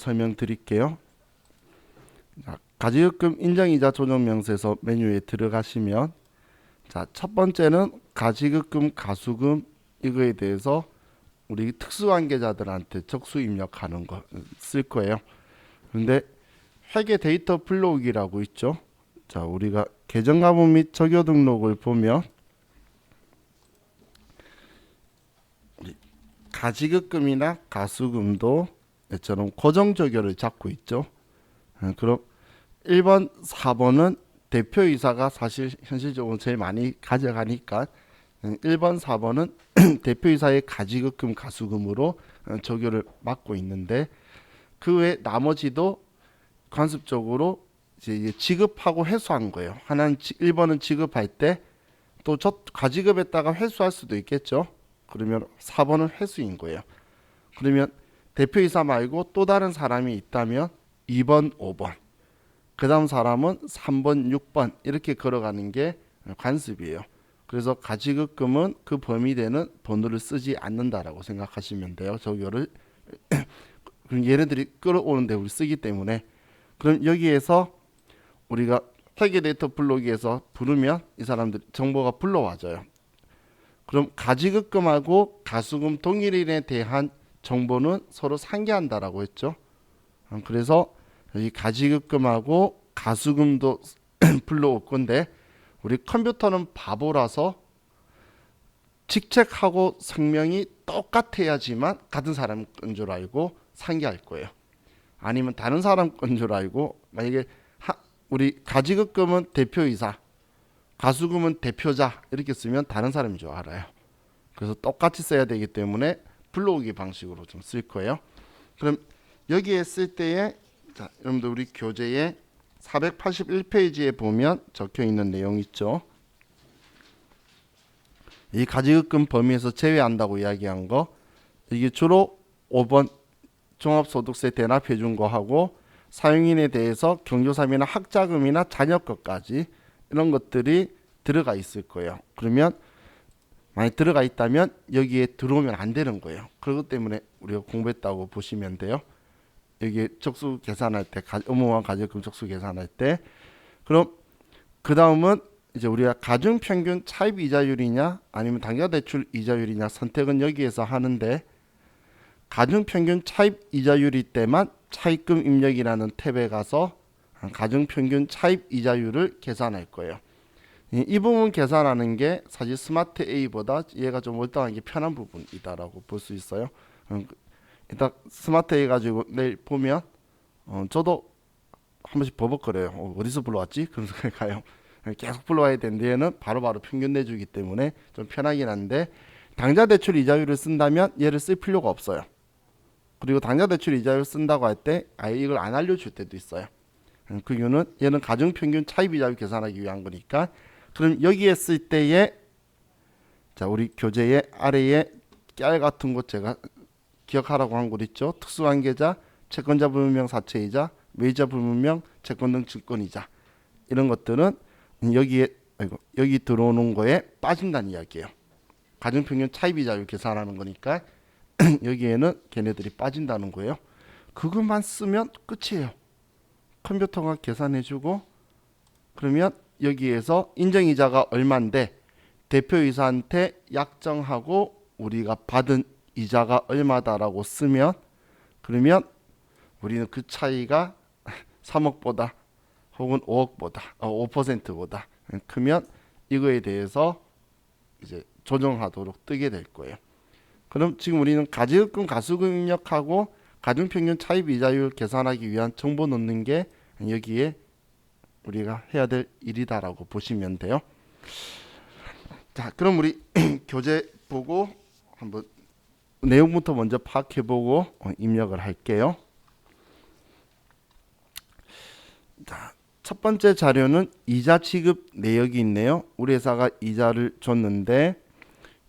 설명드릴게요. 가지급금 인정이자 조정명세서 메뉴에 들어가시면 첫 번째는 가지급금 가수금 이거에 대해서 우리 특수관계자들한테 적수 입력하는 거 쓸 거예요. 그런데 회계 데이터 불러오기라고 있죠. 우리가 계정가분 및 적요 등록을 보면 가지급금이나 가수금도 이처럼 고정적요를 잡고 있죠. 그럼 1번, 4번은 대표이사가 사실 현실적으로 제일 많이 가져가니까 1번, 4번은 대표이사의 가지급금, 가수금으로 적요를 맡고 있는데 그 외 나머지도 관습적으로 이제 지급하고 회수한 거예요. 하나는 1번은 지급할 때 또 가지급에다가 회수할 수도 있겠죠. 그러면 4번은 회수인 거예요. 그러면 대표이사 말고 또 다른 사람이 있다면 2번, 5번. 그 다음 사람은 3번, 6번 이렇게 걸어가는 게 관습이에요. 그래서 가지급금은 그 범위되는 번호를 쓰지 않는다라고 생각하시면 돼요. 적요를 얘네들이 끌어오는데 우리 쓰기 때문에. 그럼 여기에서 우리가 회계 데이터 불러오기에서 부르면 이 사람들 정보가 불러와져요. 그럼 가지급금하고 가수금 동일인에 대한 정보는 서로 상기한다라고 했죠. 그래서 이 가지급금하고 가수금도 불러올 건데 우리 컴퓨터는 바보라서 직책하고 성명이 똑같아야지만 같은 사람 건 줄 알고 상기할 거예요. 아니면 다른 사람 건 줄 알고 만약에 우리 가지급금은 대표이사, 가수금은 대표자 이렇게 쓰면 다른 사람인 줄 알아요. 그래서 똑같이 써야 되기 때문에 불러오기 방식으로 좀 쓸 거예요. 그럼 여기에 쓸 때에 여러분들 우리 교재에 481페이지에 보면 적혀 있는 내용 있죠. 이 가지급금 범위에서 제외한다고 이야기한 거 이게 주로 5번 종합소득세 대납해 준 거하고 사용인에 대해서 경조사비나 학자금이나 자녀것까지 이런 것들이 들어가 있을 거예요. 그러면 많이 들어가 있다면 여기에 들어오면 안 되는 거예요. 그렇기 때문에 우리가 공부했다고 보시면 돼요. 여기에 적수 계산할 때 의무화 가지급금 적수 계산할 때 그럼 그 다음은 이제 우리가 가중평균 차입 이자율이냐 아니면 당좌대출 이자율이냐 선택은 여기에서 하는데 가중평균 차입 이자율일 때만 차입금 입력이라는 탭에 가서 가중평균 차입 이자율을 계산할 거예요. 이 부분 계산하는 게 사실 스마트 A보다 얘가 좀 월등하게 게 편한 부분이다라고 볼 수 있어요. 일단 스마트 A 가지고 내일 보면 저도 한 번씩 버벅거려요. 어디서 불러왔지? 그런 생각이 가요. 계속 불러와야 되는데 얘는 바로바로 평균 내주기 때문에 좀 편하긴 한데 당좌대출 이자율을 쓴다면 얘를 쓸 필요가 없어요. 그리고 당좌대출 이자율 쓴다고 할 때 아예 이걸 안 알려줄 때도 있어요. 그 이유는 얘는 가중평균 차입 이자율 계산하기 위한 거니까. 그럼 여기에 쓸 때에 우리 교재의 아래에 깨알 같은 곳 제가 기억하라고 한 곳 있죠. 특수관계자, 채권자 불문명 사채이자, 매입자 불문명 채권 등 증권이자 이런 것들은 여기 들어오는 거에 빠진다는 이야기예요. 가중평균 차입 이자율 계산하는 거니까 여기에는 걔네들이 빠진다는 거예요. 그것만 쓰면 끝이에요. 컴퓨터가 계산해주고 그러면 여기에서 인정이자가 얼마인데 대표이사한테 약정하고 우리가 받은 이자가 얼마다라고 쓰면 그러면 우리는 그 차이가 3억보다 혹은 5억보다 5%보다 크면 이거에 대해서 이제 조정하도록 뜨게 될 거예요. 그럼 지금 우리는 가지급금 가수금 입력하고 가중평균 차입 이자율 계산하기 위한 정보 넣는 게 여기에 우리가 해야 될 일이다라고 보시면 돼요. 그럼 우리 교재 보고 한번 내용부터 먼저 파악해보고 입력을 할게요. 첫 번째 자료는 이자 지급 내역이 있네요. 우리 회사가 이자를 줬는데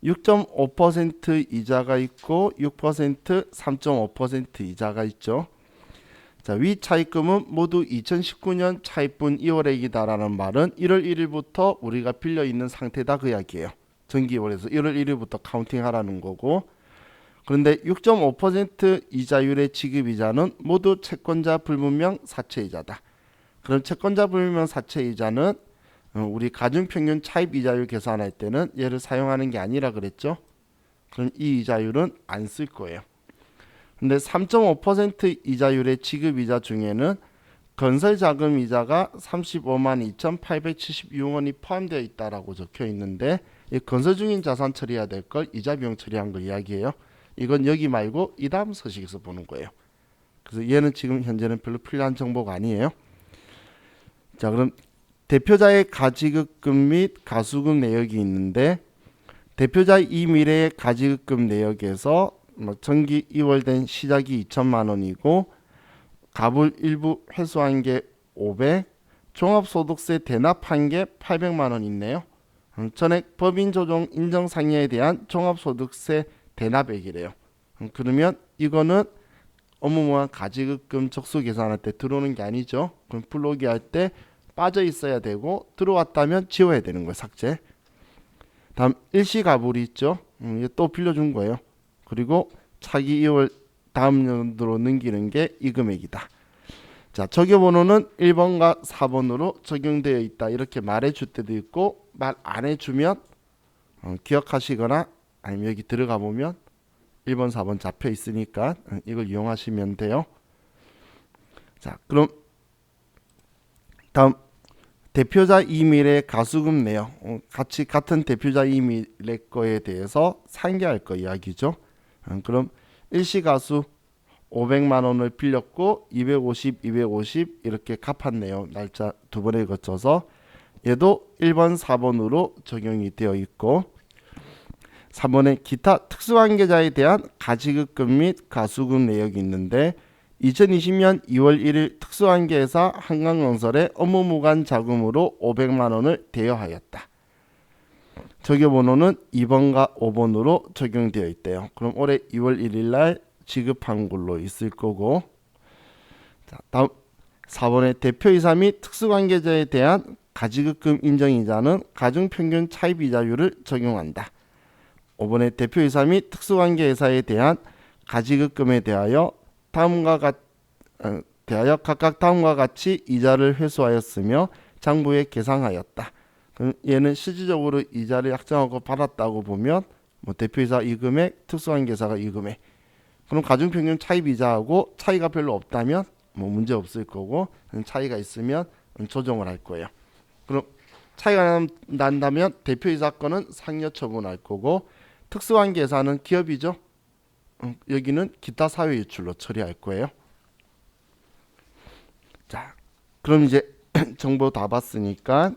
6.5% 이자가 있고 6%, 3.5% 이자가 있죠. 위 차입금은 모두 2019년 차입분 2월액이다라는 말은 1월 1일부터 우리가 빌려 있는 상태다 그 이야기예요. 전기월에서 1월 1일부터 카운팅 하라는 거고 그런데 6.5% 이자율의 지급이자는 모두 채권자 불분명 사채이자다. 그럼 채권자 불분명 사채이자는 우리 가중평균 차입 이자율 계산할 때는 얘를 사용하는 게 아니라 그랬죠. 그럼 이 이자율은 안 쓸 거예요. 근데 3.5% 이자율의 지급이자 중에는 건설자금 이자가 35만 2,876원이 포함되어 있다라고 적혀 있는데 이 건설 중인 자산 처리해야 될 걸 이자 비용 처리한 거 이야기예요. 이건 여기 말고 이 다음 서식에서 보는 거예요. 그래서 얘는 지금 현재는 별로 필요한 정보가 아니에요. 자, 그럼 대표자의 가지급금 및 가수금 내역이 있는데 대표자의 이 미래의 가지급금 내역에서 정기 2월 된 시작이 2천만 원이고 가불 일부 회수한 게 500, 종합소득세 대납한 게 800만 원 있네요. 전액 법인조정 인정상여에 대한 종합소득세 대납액이래요. 그러면 이거는 업무무한 가지급금 적수 계산할 때 들어오는 게 아니죠. 그럼 불러오기 할 때 빠져 있어야 되고 들어왔다면 지워야 되는 거예요. 삭제. 다음 일시가불이 있죠. 이게 또 빌려준 거예요. 그리고 차기 2월 다음 연도로 넘기는 게 이 금액이다. 자, 적용번호는 1번과 4번으로 적용되어 있다. 이렇게 말해줄 때도 있고 말 안 해주면 기억하시거나 아니면 여기 들어가 보면 1번, 4번 잡혀 있으니까 이걸 이용하시면 돼요. 자, 그럼 다음 대표자 이밀의 가수금 내역 같이 같은 대표자 이밀의 거에 대해서 상기할 거 이야기죠. 그럼 일시가수 500만 원을 빌렸고 250, 250 이렇게 갚았네요. 날짜 두 번에 거쳐서 얘도 1번, 4번으로 적용이 되어 있고 3번에 기타 특수관계자에 대한 가지급금 및 가수금 내역이 있는데 2020년 2월 1일 특수관계회사 한강건설에 업무무관 자금으로 500만 원을 대여하였다. 적용번호는 2번과 5번으로 적용되어 있대요. 그럼 올해 2월 1일 날 지급한 걸로 있을 거고 자, 다음 4번에 대표이사 및 특수관계자에 대한 가지급금 인정이자는 가중평균 차입이자율을 적용한다. 5번에 대표이사 및 특수관계회사에 대한 가지급금에 대하여 각각 다음과 같이 이자를 회수하였으며 장부에 계상하였다. 그럼 얘는 실질적으로 이자를 약정하고 받았다고 보면 대표이사 이 금액, 특수관계회사가 이 금액. 그럼 가중평균 차입이자하고 차이가 별로 없다면 문제 없을 거고 차이가 있으면 조정을 할 거예요. 그럼 차이가 난다면 대표이사 건은 상여 처분할 거고 특수관계회사는 기업이죠. 여기는 기타 사회 유출로 처리할 거예요. 자, 그럼 이제 정보 다 봤으니까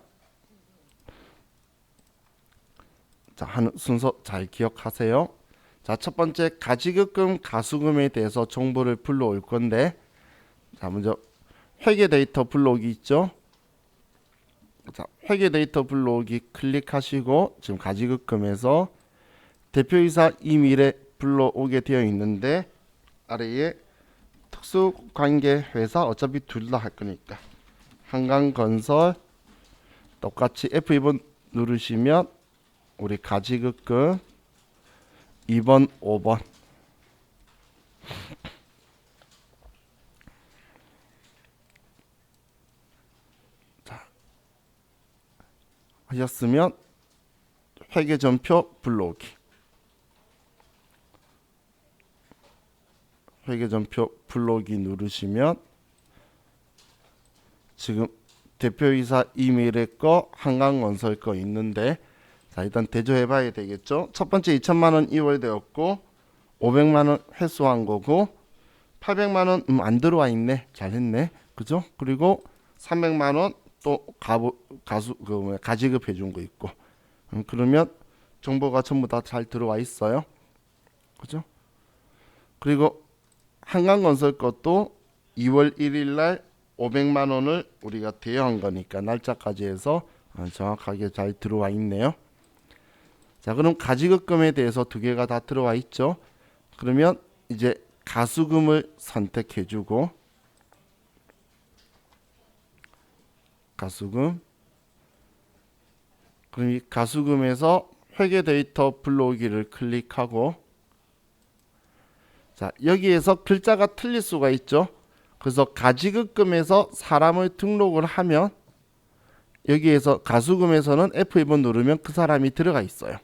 자, 하는 순서 잘 기억하세요. 자, 첫 번째 가지급금, 가수금에 대해서 정보를 불러올 건데 자, 먼저 회계 데이터 불러오기 있죠. 자, 회계 데이터 불러오기 클릭하시고 지금 가지급금에서 대표이사 이밀에 불러오게 되어 있는데 아래에 특수관계회사 어차피 둘 다 할 거니까 한강건설 똑같이 F2번 누르시면 우리 가지급금 2번, 5번 자, 하셨으면 회계전표 불러오기 회계전표 불러오기 누르시면 지금 대표이사 이밀의 거 한강건설 거 있는데 자, 일단 대조해 봐야 되겠죠. 첫 번째 2천만 원 2월 되었고 500만 원 회수한 거고 800만 원 안 들어와 있네. 잘했네. 그죠? 그리고 300만 원 또 가지급 해준 거 있고 그러면 정보가 전부 다 잘 들어와 있어요. 그죠? 그리고 한강건설 것도 2월 1일 날 500만 원을 우리가 대여한 거니까 날짜까지 해서 정확하게 잘 들어와 있네요. 자, 그럼 가지급금에 대해서 두 개가 다 들어와 있죠. 그러면 이제 가수금을 선택해 주고 가수금 그럼 이 가수금에서 회계 데이터 불러오기를 클릭하고 자, 여기에서 글자가 틀릴 수가 있죠. 그래서 가지급금에서 사람을 등록을 하면 여기에서 가수금에서는 F1번 누르면 그 사람이 들어가 있어요.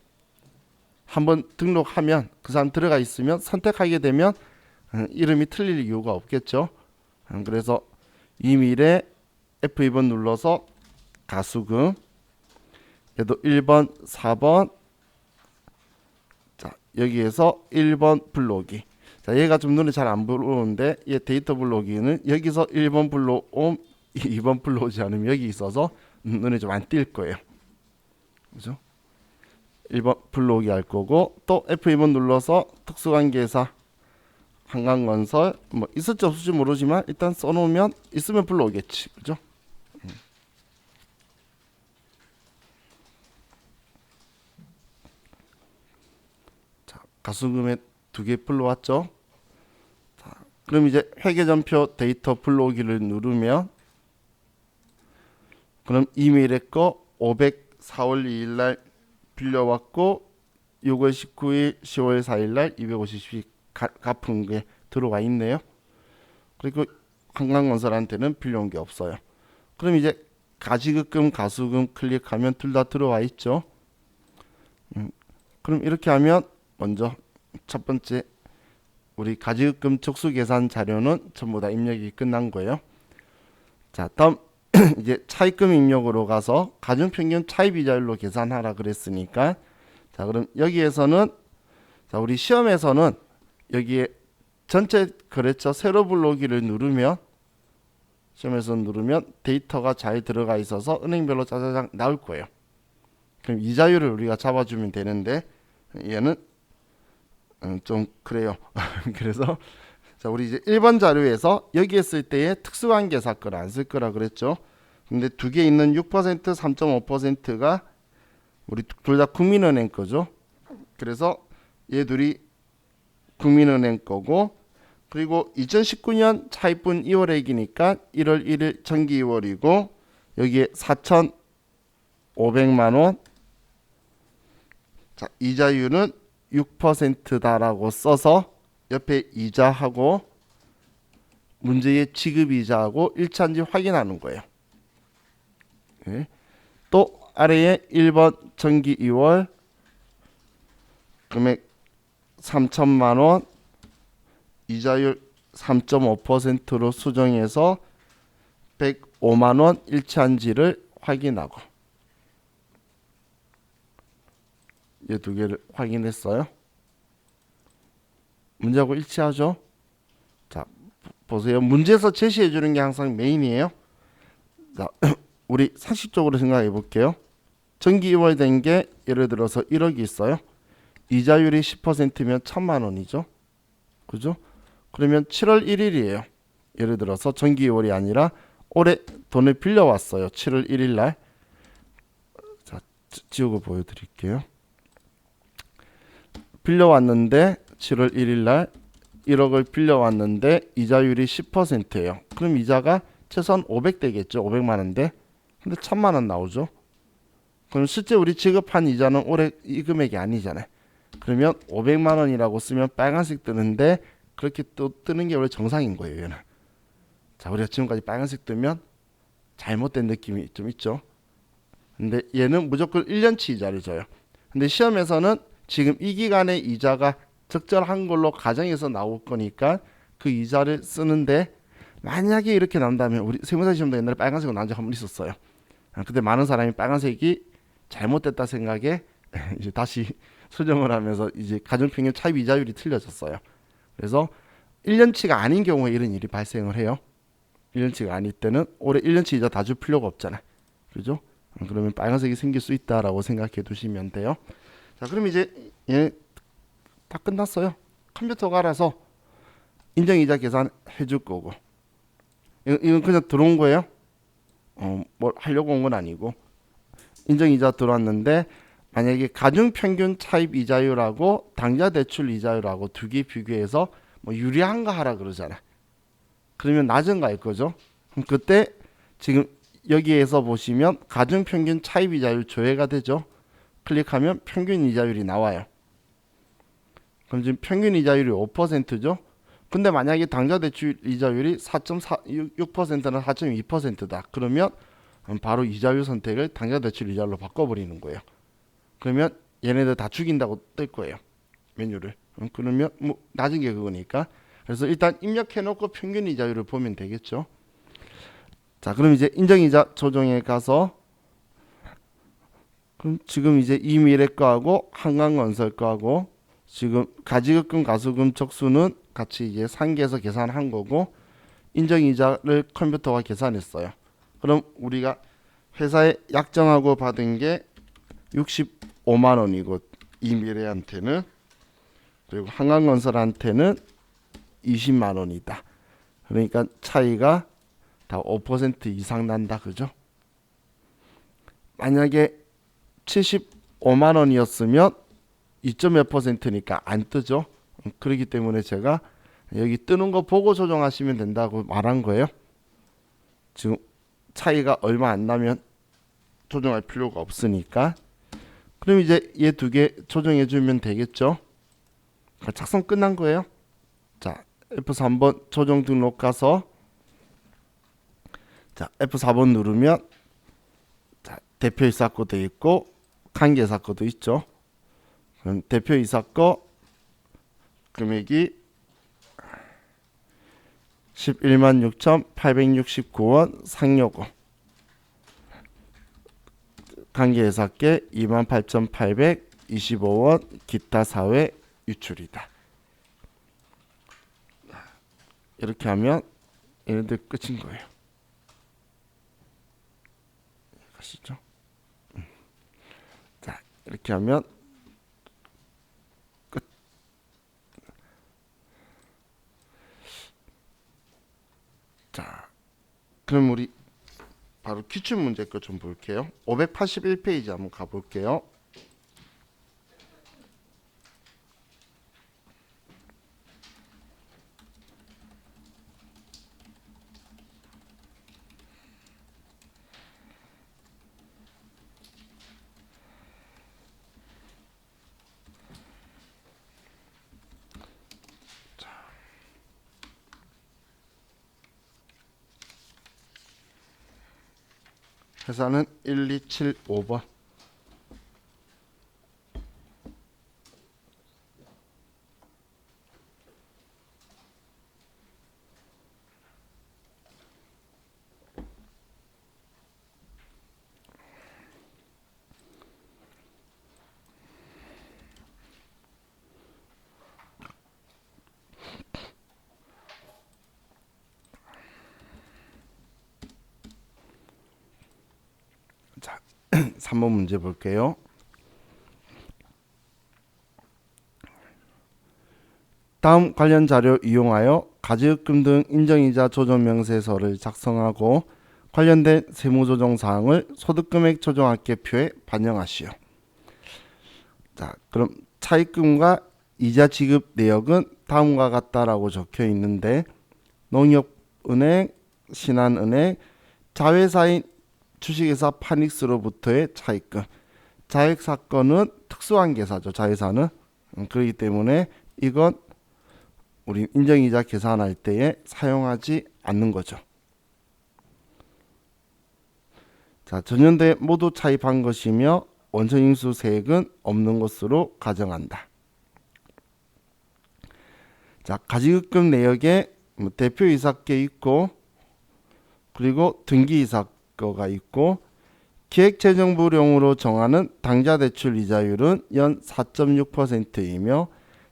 한번 등록하면 그 사람 들어가 있으면 선택하게 되면 이름이 틀릴 이유가 없겠죠. 그래서 이밀에 F2번 눌러서 가수금, 얘도 1번, 4번, 자 여기에서 1번 불러오기. 자 얘가 좀 눈에 잘 안 보이는데 얘 데이터 불러오기는 여기서 1번 불러옴, 2번 불러오지 않으면 여기 있어서 눈에 좀 안 띌 거예요. 그죠? 1번 불러오기 할 거고, 또 F2번 눌러서 특수관계사 한강건설 뭐 있을지 없을지 모르지만 일단 써놓으면 있으면 불러오겠지. 그죠? 자, 가수금에 2개 불러왔죠. 자, 그럼 이제 회계전표 데이터 불러오기를 누르면 그럼 이메일에 거 4월 2일 날 빌려왔고 6월 19일 10월 4일 날 250씩 갚은 게 들어와 있네요. 그리고 한강건설한테는 빌려온 게 없어요. 그럼 이제 가지급금, 가수금 클릭하면 둘 다 들어와 있죠. 그럼 이렇게 하면 먼저 첫 번째 우리 가지급금 촉수계산 자료는 전부 다 입력이 끝난 거예요. 자, 다음 이제 차입금 입력으로 가서 가중평균 차입이자율로 계산하라 그랬으니까, 자 그럼 여기에서는 자 우리 시험에서는 여기에 전체 거래처 세로 불러오기를 누르면 시험에서 누르면 데이터가 잘 들어가 있어서 은행별로 짜자장 나올 거예요. 그럼 이자율을 우리가 잡아주면 되는데 얘는 좀 그래요. 그래서 자 우리 이제 1번 자료에서 여기에 쓸 때의 특수관계사 거를 안 쓸 거라 그랬죠. 근데 두 개 있는 6%, 3.5%가 우리 둘 다 국민은행 거죠. 그래서 얘 둘이 국민은행 거고, 그리고 2019년 차입분 2월액이니까 1월 1일 정기 2월이고 여기에 4,500만 원. 자, 이자율은 6%다라고 써서 옆에 이자하고 문제의 지급이자하고 일치한지 확인하는 거예요. 네. 또 아래에 1번 정기 2월 금액 3천만 원, 이자율 3.5%로 수정해서 105만 원 일치한지를 확인하고, 이 두 개를 확인했어요. 문제하고 일치하죠. 자 보세요. 문제에서 제시해 주는 게 항상 메인이에요. 자 우리 상식적으로 생각해 볼게요. 정기 2월 된 게 예를 들어서 1억이 있어요. 이자율이 10%면 1,000만 원이죠. 그죠? 그러면 7월 1일이에요. 예를 들어서 정기 2월이 아니라 올해 돈을 빌려왔어요. 7월 1일 날. 자, 지우고 보여드릴게요. 빌려왔는데 7월 1일 날 1억을 빌려왔는데 이자율이 10%예요. 그럼 이자가 최소한 500 되겠죠. 500만 원인데. 근데 1,000만 원 나오죠. 그럼 실제 우리 지급한 이자는 올해 이 금액이 아니잖아요. 그러면 500만 원이라고 쓰면 빨간색 뜨는데 그렇게 또 뜨는 게 원래 정상인 거예요. 얘는. 자, 우리가 지금까지 빨간색 뜨면 잘못된 느낌이 좀 있죠. 근데 얘는 무조건 1년치 이자를 줘요. 근데 시험에서는 지금 이 기간의 이자가 적절한 걸로 가정해서 나올 거니까 그 이자를 쓰는데, 만약에 이렇게 난다면 우리 세무사 시험도 옛날에 빨간색으로 난 적 한 번 있었어요. 근데 많은 사람이 빨간색이 잘못됐다 생각에 이제 다시 수정을 하면서 이제 가중평균 차입 이자율이 틀려졌어요. 그래서 1년치가 아닌 경우에 이런 일이 발생을 해요. 1년치가 아닐 때는 올해 1년치 이자 다 줄 필요가 없잖아요. 그죠? 그러면 빨간색이 생길 수 있다라고 생각해 두시면 돼요. 자, 그럼 이제 얘 다 끝났어요. 컴퓨터가 알아서 인정이자 계산 해줄 거고, 이건 그냥 들어온 거예요. 뭘 하려고 온 건 아니고, 인정이자 들어왔는데 만약에 가중평균 차입 이자율하고 당좌 대출 이자율하고 두 개 비교해서 뭐 유리한가 하라 그러잖아. 그러면 낮은 거일 거죠. 그럼 그때 지금 여기에서 보시면 가중평균 차입 이자율 조회가 되죠. 클릭하면 평균 이자율이 나와요. 그럼 지금 평균 이자율이 5%죠. 근데 만약에 당좌 대출 이자율이 4.6%나 4.2%다. 그러면 바로 이자율 선택을 당좌 대출 이자율로 바꿔버리는 거예요. 그러면 얘네들 다 죽인다고 뜰 거예요. 메뉴를. 그러면 뭐 낮은 게 그거니까. 그래서 일단 입력해놓고 평균 이자율을 보면 되겠죠. 자, 그럼 이제 인정이자 조정에 가서 그럼 지금 이제 이미래 거하고 한강건설 거하고 지금 가지급금 가수금 척수는 같이 이제 상계에서 계산한 거고 인정이자를 컴퓨터가 계산했어요. 그럼 우리가 회사에 약정하고 받은 게 65만 원이고 이미래한테는 그리고 한강건설한테는 20만 원이다. 그러니까 차이가 다 5% 이상 난다. 그죠? 만약에 75만 원이었으면 2.몇 %니까 안 뜨죠. 그렇기 때문에 제가 여기 뜨는 거 보고 조정하시면 된다고 말한 거예요. 지금 차이가 얼마 안 나면 조정할 필요가 없으니까. 그럼 이제 얘 두 개 조정해 주면 되겠죠. 작성 끝난 거예요. 자, F3번 조정 등록 가서 자, F4번 누르면 자, 대표이사 거 돼 있고 관계사 거도 있죠. 그럼 대표이사 거 금액이 11만 6,869원 상여금, 관계회사께 28,825원 기타 사회 유출이다. 이렇게 하면 얘네들 끝인 거예요. 가시죠. 자, 이렇게 하면 끝. 자, 그럼 우리 바로 기출 문제 거 좀 볼게요. 581페이지 한번 가볼게요. 회사는 1275번. 자, 3번 문제 볼게요. 다음 관련 자료 이용하여 가지급금 등 인정이자 조정명세서를 작성하고 관련된 세무조정 사항을 소득금액 조정합계표에 반영하시오. 자, 그럼 차입금과 이자 지급 내역은 다음과 같다라고 적혀 있는데 농협은행, 신한은행, 자회사인 주식회사 파닉스로부터의 차입금. 자획 사건은 특수한 계사죠. 자회사는. 그렇기 때문에 이건 우리 인정이자 계산할 때에 사용하지 않는 거죠. 자, 전년도에 모두 차입한 것이며 원천인수세액은 없는 것으로 가정한다. 자, 가지급금 내역에 대표이사께 있고 그리고 등기이사거가 있고 기획재정부령으로 정하는 당좌대출 이자율은 연 4.6%이며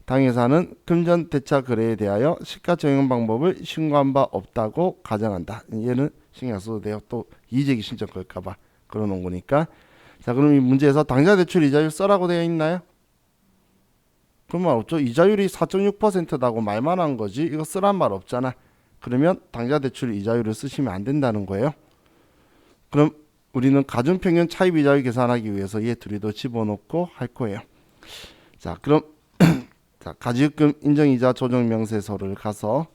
당회사는 금전 대차 거래에 대하여 시가 적용 방법을 신고한 바 없다고 가정한다. 얘는 신경 써도 돼요. 또 이의제기 신청 걸까봐 그러는 거니까. 자, 그럼 이 문제에서 당좌대출 이자율 써라고 되어 있나요? 그런 말 없죠. 이자율이 4.6%다고 말만 한 거지 이거 쓰란 말 없잖아. 그러면 당좌대출 이자율을 쓰시면 안 된다는 거예요. 그럼 우리는 가중평균 차입 이자율 계산하기 위해서 얘 둘이도 집어넣고 할 거예요. 자, 그럼 자, 가지급금 인정이자 조정명세서를 가서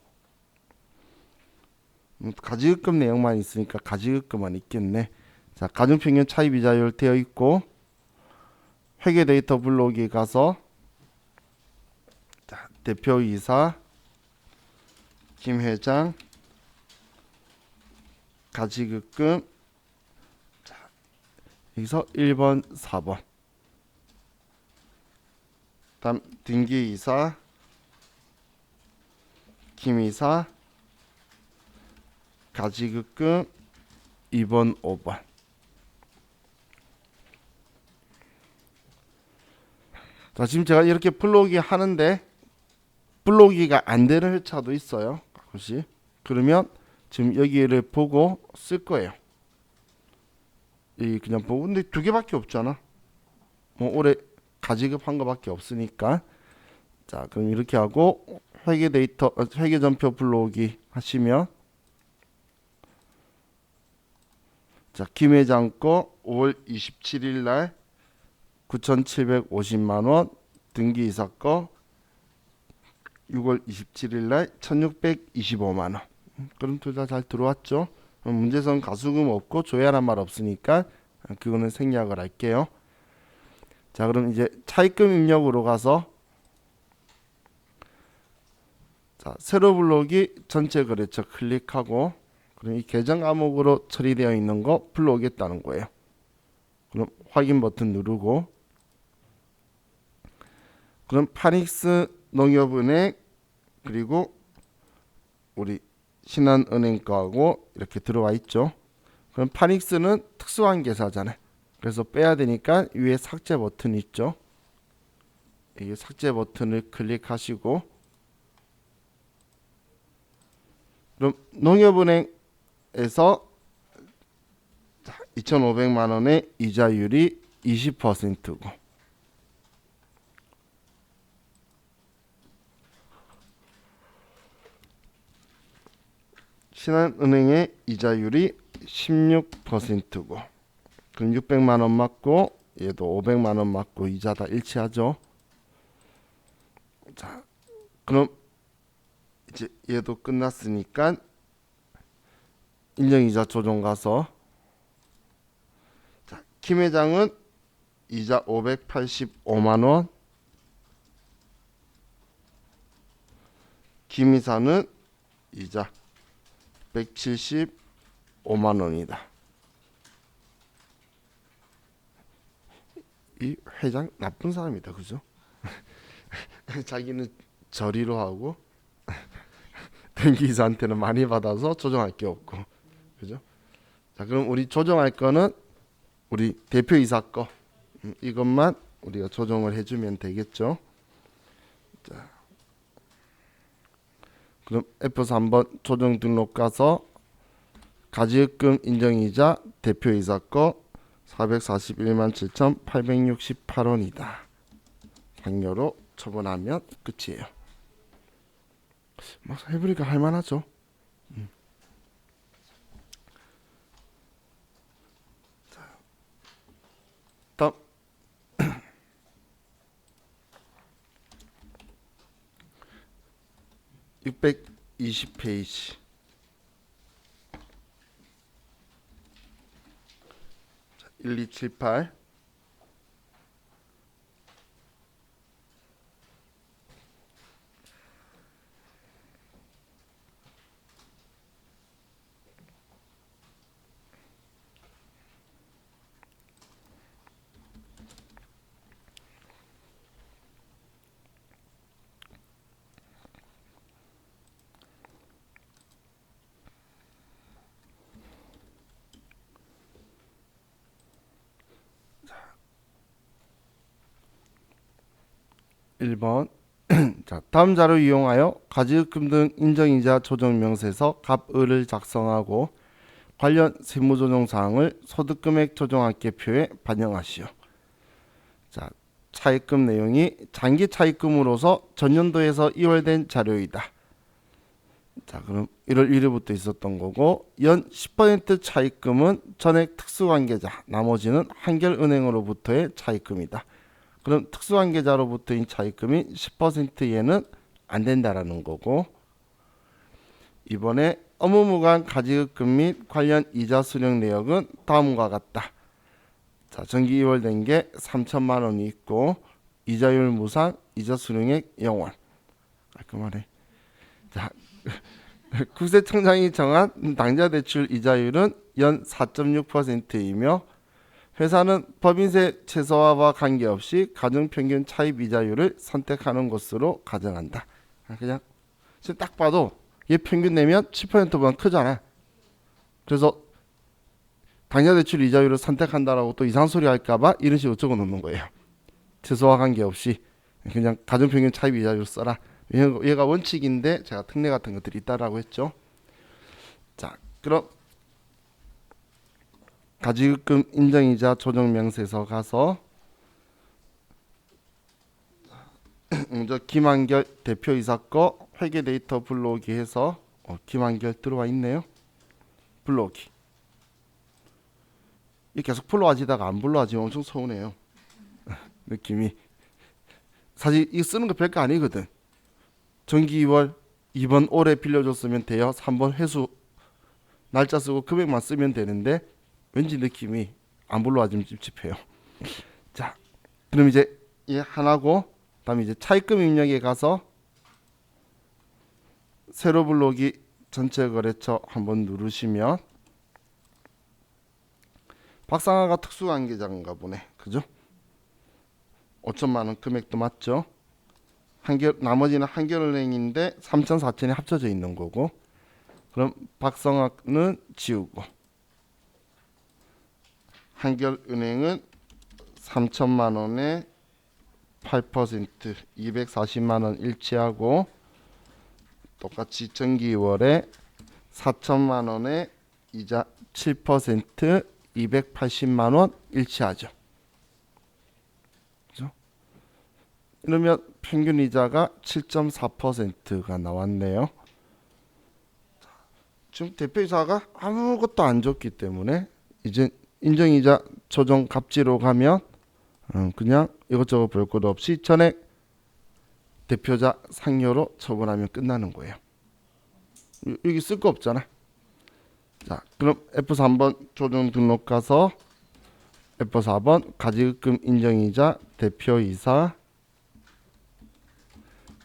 가지급금 내용만 있으니까 가지급금만 있겠네. 자, 가중평균 차입 이자율 되어 있고 회계 데이터 블록에 가서 대표이사, 김 회장, 가지급금. 자, 여기서 1번, 4번. 다음 등기이사, 김이사, 가지급금 2번, 5번. 자, 지금 제가 이렇게 불러오기 하는데 불러오기가 안 되는 회차도 있어요. 가끔씩. 그러면 지금 여기를 보고 쓸 거예요. 이 그냥 보고. 근데 두 개밖에 없잖아. 뭐 올해 가지급한 거밖에 없으니까. 자, 그럼 이렇게 하고 회계 데이터, 회계 전표 불러오기 하시면, 자, 김 회장 거 5월 27일 날 9,750만 원, 등기이사 거 6월 27일 날 1,625만 원. 그럼 둘 다 잘 들어왔죠? 문제선 가수금 없고 조회란 말 없으니까 그거는 생략을 할게요. 자, 그럼 이제 차입금 입력으로 가서, 자, 새로 불러오기 전체 거래처 클릭하고, 그럼 이 계정 과목으로 처리되어 있는 거 불러오겠다는 거예요. 그럼 확인 버튼 누르고, 그럼 파닉스 농협은행 그리고 우리 신한은행 거하고 이렇게 들어와 있죠. 그럼 파닉스는 특수한 계좌잖아요. 그래서 빼야 되니까 위에 삭제 버튼 있죠. 이 삭제 버튼을 클릭하시고, 그럼 농협은행에서 2,500만 원의 이자율이 20%고, 신한은행의 이자율이 16%고, 그럼 600만 원 맞고 얘도 500만 원 맞고 이자 다 일치하죠. 자, 그럼 이제 얘도 끝났으니까 인정이자 조정 가서, 자, 김 회장은 이자 585만 원, 김 이사는 이자 175만 원이다. 이 회장 나쁜 사람이다, 그죠? 자기는 저리로 하고 등기이사한테는 많이 받아서 조정할 게 없고, 그죠? 자, 그럼 우리 조정할 거는 우리 대표이사 거, 이것만 우리가 조정을 해주면 되겠죠. 자, 그럼 F3번 조정 등록 가서 가지급금 인정이자 대표이사 거 441만 7,868원이다. 당료로 처분하면 끝이에요. 뭐 해보니까 할만하죠. 다음 620페이지. 1278. (1번) 자, 다음 자료 이용하여 가지급금 등 인정이자 조정명세서 갑을을 작성하고 관련 세무조정 사항을 소득금액 조정합계표에 반영하시오. 자, 차입금 내용이 장기 차입금으로서 전년도에서 이월된 자료이다. 자, 그럼 1월 1일부터 있었던 거고, 연 10% 차입금은 전액 특수관계자, 나머지는 한결은행으로부터의 차입금이다. 그럼 특수관계자로부터인 차입금이 10%에는 안 된다라는 거고, 이번에 업무무관 가지급금 및 관련 이자 수령 내역은 다음과 같다. 자, 정기 이월된 게 3천만 원이 있고, 이자율 무상, 이자 수령액 0원. 깔끔하네. 자, 국세청장이 정한 당좌 대출 이자율은 연 4.6%이며 회사는 법인세 최소화와 관계없이 가중평균 차입 이자율을 선택하는 것으로 가정한다. 그냥 지금 딱 봐도 얘 평균 내면 7%보다 크잖아. 그래서 당좌 대출 이자율을 선택한다라고 또 이상한 소리 할까봐 이런 식으로 적어 놓는 거예요. 최소화 관계없이 그냥 가중평균 차입 이자율 써라. 얘가 원칙인데 제가 특례 같은 것들이 있다라고 했죠. 자, 그럼 가지급금 인정이자 조정 명세서 가서 먼저 김한결 대표이사 거 회계 데이터 불러오기 해서 김한결 들어와 있네요. 불러오기. 이 계속 불러와지다가 안 불러와지면 엄청 서운해요. 느낌이. 사실 이거 쓰는 거 별거 아니거든. 정기 2월 2번 올해 빌려줬으면 돼요. 3번 회수 날짜 쓰고 금액만 쓰면 되는데 왠지 느낌이 안 불러와지면 찝찝해요. 자, 그럼 이제 얘 하나고 다음에 이제 차입금 입력에 가서 새로 불러오기 전체 거래처 한번 누르시면 박상아가 특수관계자인가 보네. 그죠? 5천만 원 금액도 맞죠? 나머지는 한결은행인데 3천 4천이 합쳐져 있는 거고, 그럼 박성학은 지우고 한결은행은 3천만 원에 8% 240만 원 일치하고, 똑같이 정기 2월에 4천만 원에 이자 7% 280만 원 일치하죠. 그죠? 이러면 평균 이자가 7.4%가 나왔네요. 지금 대표이사가 아무것도 안 줬기 때문에 이제 인정이자 조정 갑지로 가면 그냥 이것저것 볼 것 없이 전액 대표자 상여로 처분하면 끝나는 거예요. 여기 쓸 거 없잖아. 자, 그럼 F3번 조정 등록 가서 F4번 가지급금 인정이자 대표이사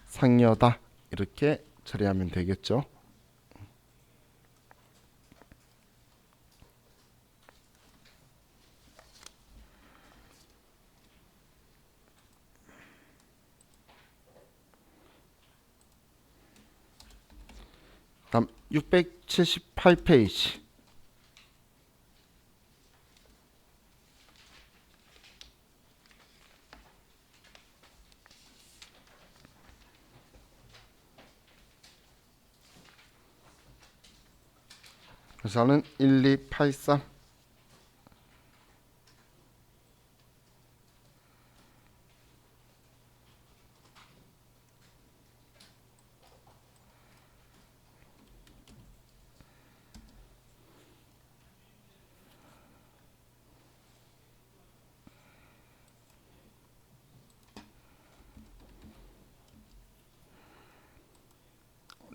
상여다 이렇게 처리하면 되겠죠. 다음 678페이지. 회사는 1283.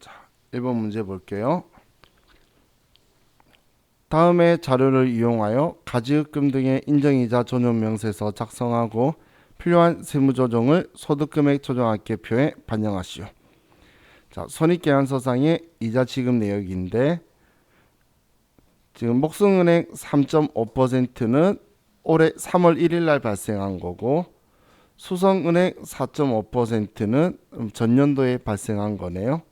자, 1번 문제 볼게요. 다음의 자료를 이용하여 가지급금 등의 인정이자 조정 명세서 작성하고 필요한 세무조정을 소득금액 조정합계표에 반영하시오. 자, 손익계산서상의 이자 지급 내역인데 지금 목성은행 3.5%는 올해 3월 1일 날 발생한 거고, 수성은행 4.5%는 전년도에 발생한 거네요.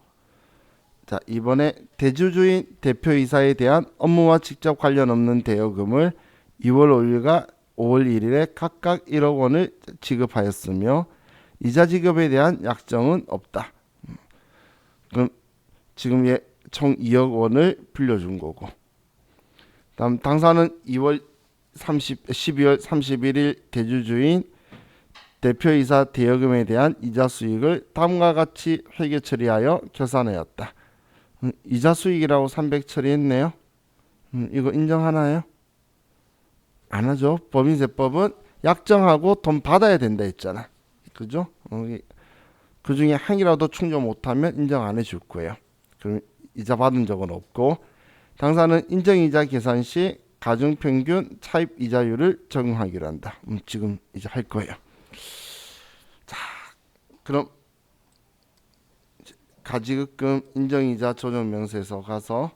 자, 이번에 대주주인 대표이사에 대한 업무와 직접 관련 없는 대여금을 2월 5일과 5월 1일에 각각 1억 원을 지급하였으며 이자 지급에 대한 약정은 없다. 그럼 지금 얘 총 2억 원을 빌려준 거고, 다음 당사는 12월 31일 대주주인 대표이사 대여금에 대한 이자 수익을 다음과 같이 회계 처리하여 결산하였다. 이자 수익이라고 300 처리했네요. 이거 인정하나요? 안 하죠. 법인세법은 약정하고 돈 받아야 된다 했잖아. 그죠? 그 중에 항이라도 충족 못하면 인정 안 해줄 거예요. 그럼 이자 받은 적은 없고, 당사는 인정이자 계산 시 가중평균 차입 이자율을 적용하기로 한다. 지금 이제 할 거예요. 자, 그럼 가지급금 인정이자 조정명세서 가서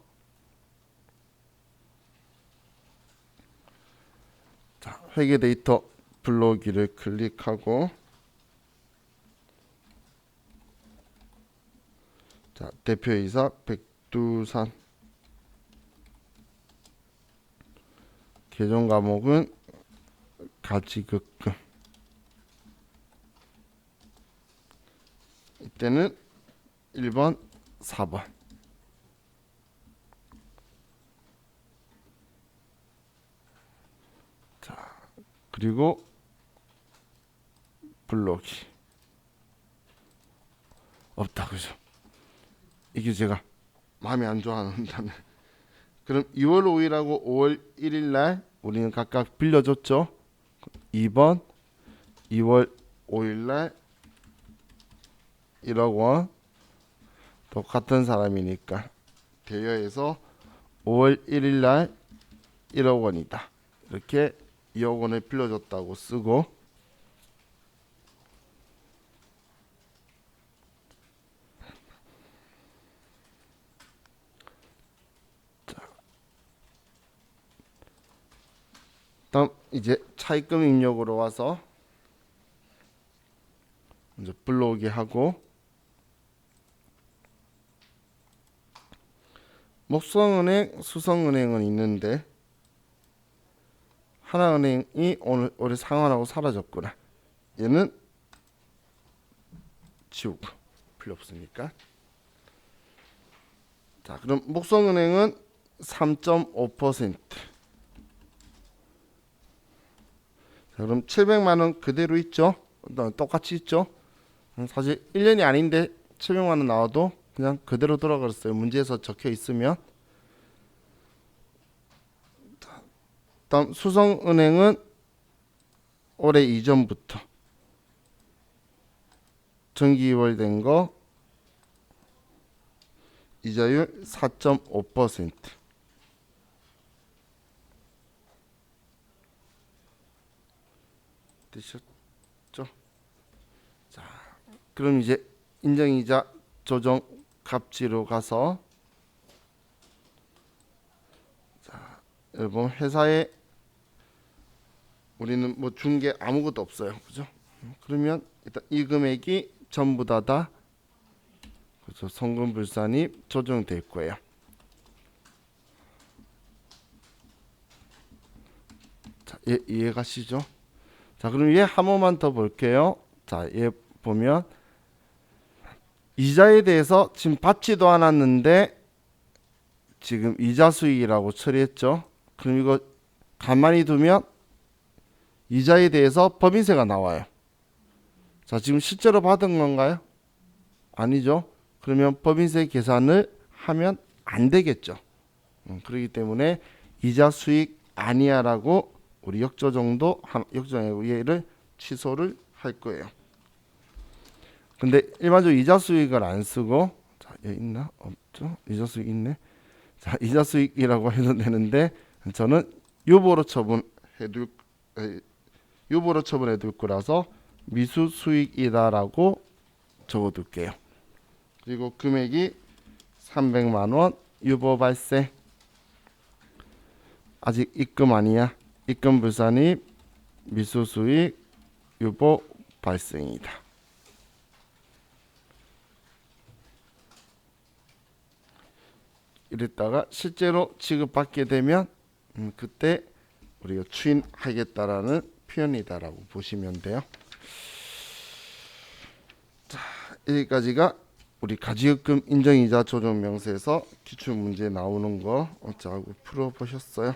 자, 회계 데이터 불러오기를 클릭하고 자, 대표이사 백두산 계정 과목은 가지급금 이때는 1번 4번 자 그리고 불러오기 없다 그죠. 이게 제가 마음에 안 좋아한다면 그럼 2월 5일하고 5월 1일 날 우리는 각각 빌려줬죠. 2번 2월 5일 날 1억 원 똑같은 사람이니까 대여해서 5월 1일 날 1억 원이다. 이렇게 2억 원을 빌려줬다고 쓰고 다음 이제 차입금 입력으로 와서 먼저 불러오게 하고 목성은행, 수성은행은 있는데 하나은행이 오늘 올해 상환하고 사라졌구나. 얘는 지우고 필요 없으니까. 자, 그럼 목성은행은 3.5%. 자, 그럼 700만 원 그대로 있죠? 똑같이 있죠? 사실 1년이 아닌데 700만 원 나와도 그냥 그대로 돌아갔어요. 문제에서 적혀 있으면. 다음 수성은행은 올해 이전부터 정기이월된 거 이자율 4.5%. 되셨죠? 자, 그럼 이제 인정이자 조정 갑지로 가서 자, 여러분 회사에 우리는 뭐 준 게 아무것도 없어요. 그죠? 그러면 일단 이 금액이 전부 다 그죠? 송금불산이 조정될 거예요. 자, 이해 가시죠? 자, 그럼 얘 한 번만 더 볼게요. 자, 얘 보면 이자에 대해서 지금 받지도 않았는데 지금 이자 수익이라고 처리했죠. 그럼 이거 가만히 두면 이자에 대해서 법인세가 나와요. 자, 지금 실제로 받은 건가요? 아니죠. 그러면 법인세 계산을 하면 안 되겠죠. 그렇기 때문에 이자 수익 아니야라고 우리 역조정도 역조정하고 얘를 취소를 할 거예요. 근데 일반적으로 이자 수익을 안 쓰고 자, 얘 있나? 없죠? 이자 수익 있네. 자, 이자 수익이라고 해도 되는데 저는 유보로 처분해둘 거라서 미수 수익이다라고 적어둘게요. 그리고 금액이 300만 원 유보 발생. 아직 입금 아니야. 입금 불산입 미수 수익 유보 발생이다. 이랬다가 실제로 지급받게 되면 그때 우리가 추인하겠다라는 표현이다라고 보시면 돼요. 자, 여기까지가 우리 가지급금 인정이자 조정명세에서 기출문제 나오는 거 자, 풀어보셨어요?